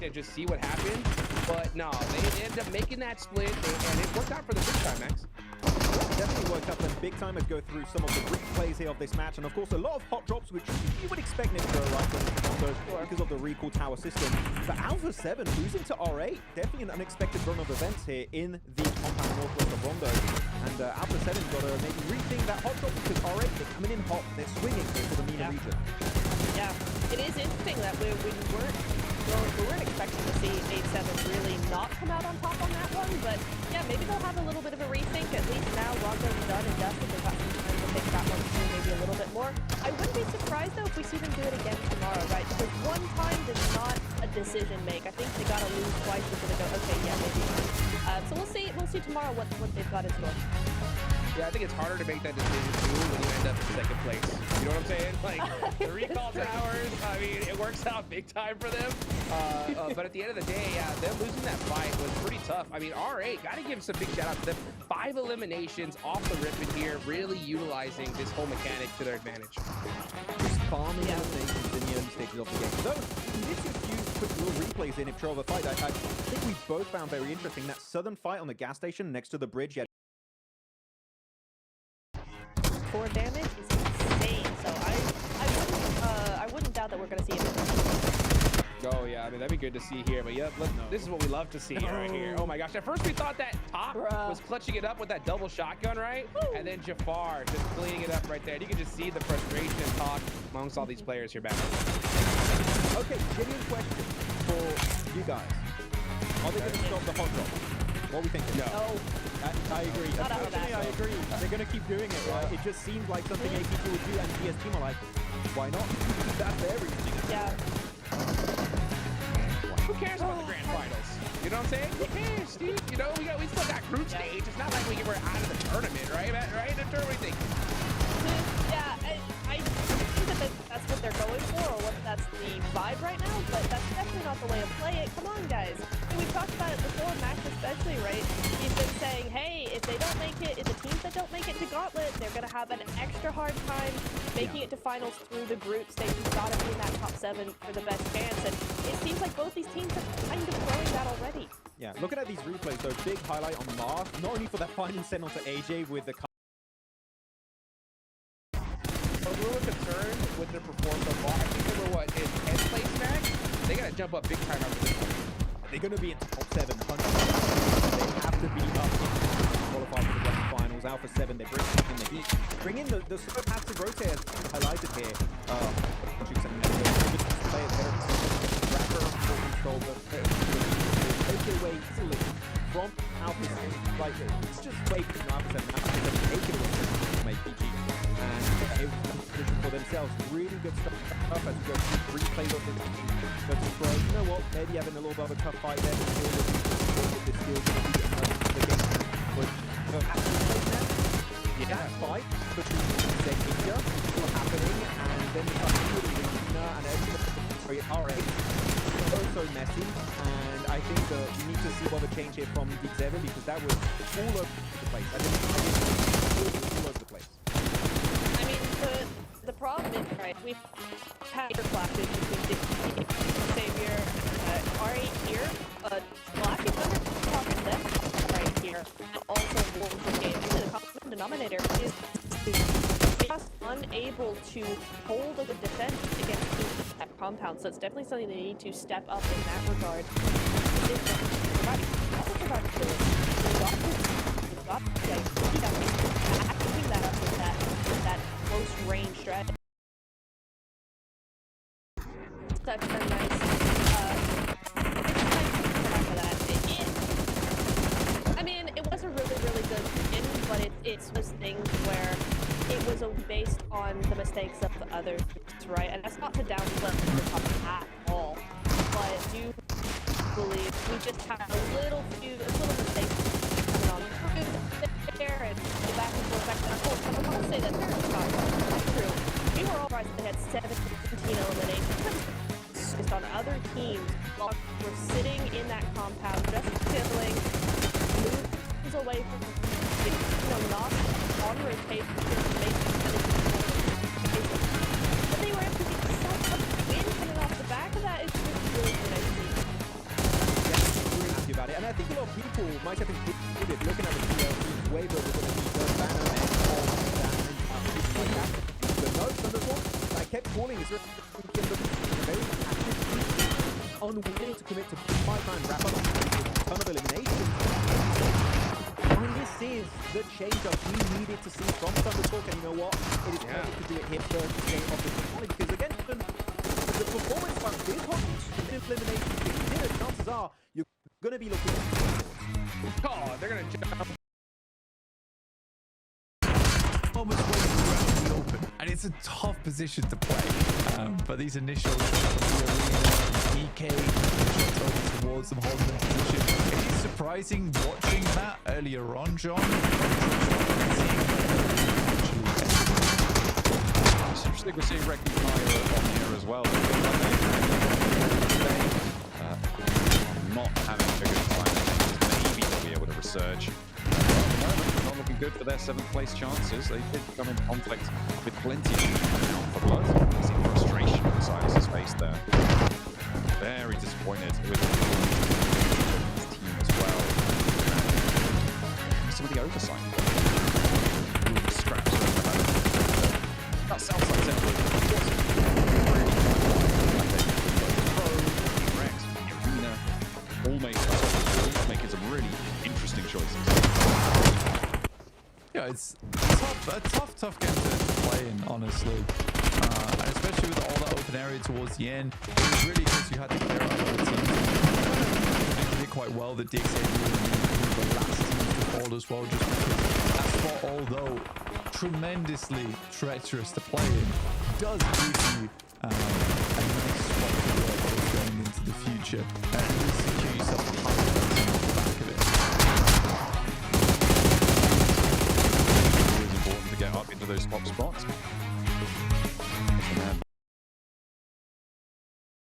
side and just see what happened. But no, they ended up making that split, and it worked out for the big time, Max. Definitely worked out when big timers go through some of the replays here of this match, and of course a lot of hot drops, which you would expect Nick to go right because of the recall tower system. But Alpha 7 losing to R8, definitely an unexpected run of events here in the compound northwest of Rondo. And Alpha 7's got to maybe rethink that hot drop because R8, they're coming in hot, they're swinging into the MENA region. Yeah, it is interesting that we weren't expecting to see 8-7 really not come out on top on that one, but yeah, maybe they'll have a little bit of a rethink. At least now Rondo's done and dusted. They've got some time to think that one through maybe a little bit more. I wouldn't be surprised though if we see them do it again tomorrow, right? Because one time is not a decision make. I think they gotta lose twice before they go, okay, yeah, maybe. So we'll see tomorrow what they've got in store. Yeah, I think it's harder to make that decision too when you end up in second place. You know what I'm saying? Like the recall towers, I mean, it works out big time for them. But at the end of the day, yeah, them losing that fight was pretty tough. I mean, R8, gotta give some big shout out to them. 5 eliminations off the rip in here, really utilizing this whole mechanic to their advantage. Just farming eliminations in the early stages of the game. So, this is a few quick little replays in intro of a fight. I think we both found very interesting. That southern fight on the gas station next to the bridge. Yeah. 4 damage is insane, so I wouldn't doubt that we're gonna see it. Oh yeah, I mean that'd be good to see here, but yeah, this is what we love to see right here. Oh my gosh, at first we thought that Top was clutching it up with that double shotgun, right? Woo. And then Jafar just cleaning it up right there. And you can just see the frustration and talk amongst all these players here back. Okay, genuine question for you guys. Are they going to stop the hot drop? What are we thinking? No. I agree. Unfortunately, I agree. They're going to keep doing it, right? It just seems like something APG would do, and PS team are like, why not? That's their reasoning. Yeah. Who cares about the grand finals? You know what I'm saying? Who cares, Steve? You know, we still got group stage. It's not like we're out of the tournament, right? Right? The tournament, what do you think? Yeah, I think that that's what they're going for, or what that's the vibe right now, but that's definitely not the way to play it. Come on, guys. We've talked about it before, Max especially, right? He's been saying, hey, if they don't make it, if the teams that don't make it to Gauntlet, they're going to have an extra hard time making it to finals through the group stage. You've got to be in that top 7 for the best chance, and it seems like both these teams are kind of throwing that already. Yeah, looking at these replays, though, big highlight on Mar, not only for that final send on to AJ with the we were concerned with their performance so far. I think they were, what, in 10th place match? They got to jump up big time after this one. They're going to be in top 7. They have to be up to qualify for the grand finals. Alpha 7, they bring in the heat. Bring in the super passive rotate highlighted here. Rapper will control the takeaway easily from Alpha 7. Like, it's just way from Alpha 7. Alpha 7 take it away from APG. And it was a position for themselves. Really good stuff as we go through replay of this. But you know what? Maybe having a little bit of a tough fight there. The skill with the skills going to be the game. But that fight between Zenkia still happening, and then the fight between Regina and everything are so messy. And I think we need to see what the change here from Big 7 because that was all over the place. I think all over the place. I mean, the problem is, right, we've had clashes between Xavier, R8 here, Black is under top of them right here, and also Wolves game. The common denominator is just unable to hold a good defense against that compound, so it's definitely something they need to step up in that regard. That close range stretch. Such a nice I mean, it was a really good win, but it's those things where it was based on the mistakes of the others, right? And that's not to downplay the top at all, but I do believe we just had a little mistakes coming on there and the back and forth, I want to say that they're not true. We were all right that they had 17 eliminations based on other teams while we're sitting in that compound just chilling, moves away from not on rotation, but they were able to get such a win coming off the back of that. It's just really nice to see. BGMI stepping forward, looking at the PLC wave over the banner and all that like that. But no, Thunderstorm, I kept calling, is there very active, unwilling to commit to 5-man wrap-up, a ton of elimination. And this is the change-up we needed to see from Thunderstorm, and you know what? It is perfect to do it here first game of the finale, because again, the performance by this one, elimination, if you did it, chances are you're going to be looking at Oh, they're going to jump. Almost waiting around the open, and it's a tough position to play. But these initial PK over towards them, holding them in position. It is surprising watching that earlier on, John. It's interesting we're seeing Wrecking Fire on here as well. Not having a good time. Maybe they'll be able to resurge. Not looking good for their 7th place chances. They did come in conflict with plenty of for blood. I see frustration on Silas's face there. Very disappointed with his team as well. Some of the oversight. Scraps. That sounds like Rex, making some really interesting choices. Yeah, it's tough game to play in, honestly. And especially with all that open area towards the end, it was really because you had to clear out other teams. They did quite well. The DXA were the last team to fall as well, just because that spot, although tremendously treacherous to play in, does give you a nice spot to work going into the future. And you secure yourself a high on the back of it. It's important to get up into those top spots.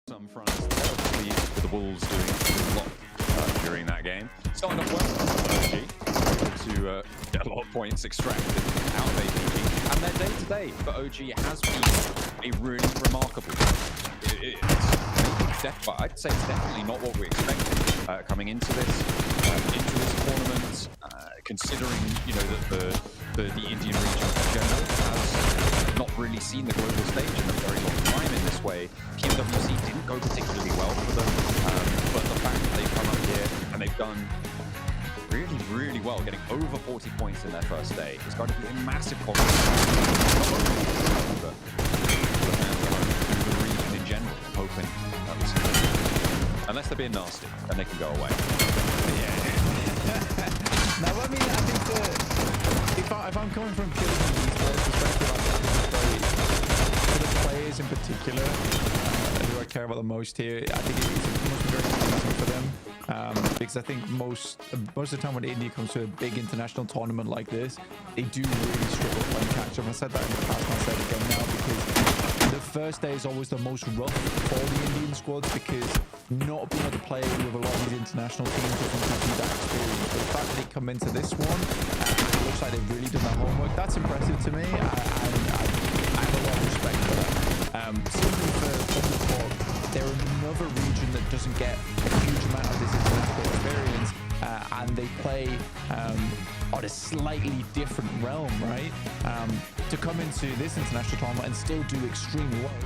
Some fronts, obviously, with the Wolves doing a lot during that game. Starting off well, to get a lot of points extracted out of APG. And their day-to-day for OG has been a really remarkable one. I'd say it's definitely not what we expected coming into this tournament. Considering that the Indian region in general has not really seen the global stage in a very long time in this way. PMWC didn't go particularly well for them, but the fact that they've come up here and they've done really, really well, getting over 40 points in their first day, is going to be a massive contribution to the region in general. I'm hoping unless they're being nasty, then they can go away. Yeah. Now, I mean, I think if I'm coming from purely esports perspective, I think for the players in particular, who I care about the most here, I think it must be very confusing for them. Because I think most of the time when India comes to a big international tournament like this, they do really struggle playing catch up. I said that in the past, and I said it again now, because the first day is always the most rough for the Indian squads, because not being able to play with a lot of these international teams doesn't give you that experience. But the fact that they come into this one, it looks like they've really done their homework. That's impressive to me. I have a lot of respect for that. Similarly for Thunderstorm, they're another region that doesn't get a huge amount of this international experience, and they play on a slightly different realm, right? To come into this international tournament and still do extremely well